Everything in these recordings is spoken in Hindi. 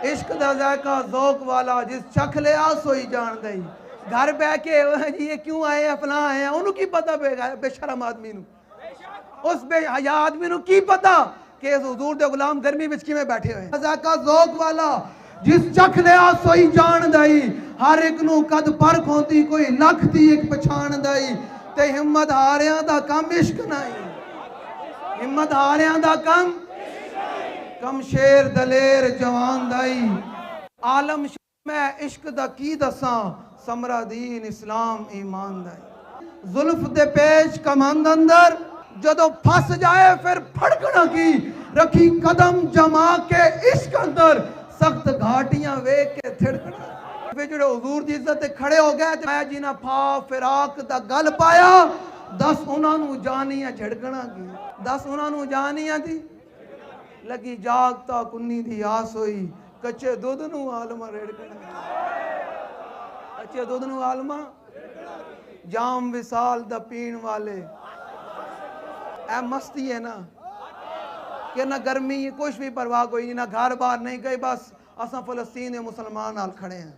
इश्क दा जायका ज़ौक वाला जिस चख लिया सोई जान दई। घर बह के जी ये क्यों आए हैं फलां आए हैं, उन्होंने की पता बेशरम आदमी नू, उस बेहया आदमी नू की पता कि हुजूर दे गुलाम गर्मी विच किवें बैठे हुए। जायका ज़ौक वाला जिस चख लिया सोई जान दई। हर एक नू कद परख होंदी कोई लख दी एक पछाण दई। ते हिम्मत हारियां दा कम इश्क नहीं, हिम्मत हारियां दा कम शेर दलेर जवान दाई। आलम मैं इश्क दा की दसां, समरा दीन इस्लाम ईमान दाई। जुल्फ दे पेश कमंद अंदर जदों फस जाए फिर फड़कना की। रखी कदम जमा के इश्क अंदर सख्त घाटियां वेख के थिड़कना। जो हुजूर दी इज्जत ते खड़े हो गए मैं जिन्हां फा फिराक दा गल पाया। दस उन्हां नू जानियां झड़कना की, दस उन्हां नू जानियां दी लगी जागता कुन्नी दी आस होई। कच्चे दुध नू आलमा रेड़कना, कच्चे दुध नू आलमा जाम विसाल दा पीण वाले। ऐ मस्ती है ना कि ना गर्मी कुछ भी परवाह कोई नहीं, ना घर बाहर नहीं गए, बस असा फलस्तीन दे मुसलमान नाल खड़े हैं।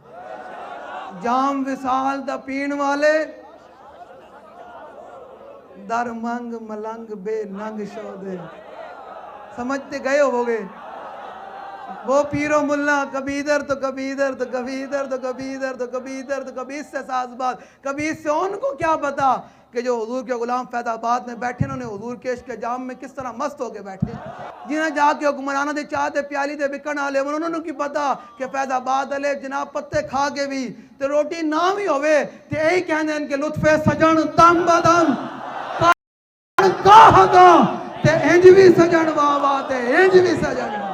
जाम विसाल दा पीण वाले दर मंग मलंग बेनंग शोदे। समझते गए होगे वो पीरो मुल्ला कभी इधर तो कभी इधर तो कभी इधर तो कभी इधर तो कभी इधर तो कभी इससे साजबाज कभी इससे। उनको क्या पता कि जो हुजूर के गुलाम फैजाबाद में बैठे उन्होंने हुजूर के इश्क के जाम में किस तरह मस्त होके बैठे। जिन्हें जाके हुक्मराना दे चाहते प्याली दे बिकन आले उन्होंने की पता कि फैजाबाद अले जनाब पत्ते खा के भी ते रोटी ना भी होवे ते यही कहंदे हैं कि लुत्फे सजन तम बदन ते इंज भी सजन वाह वाह ते इंज भी सजन।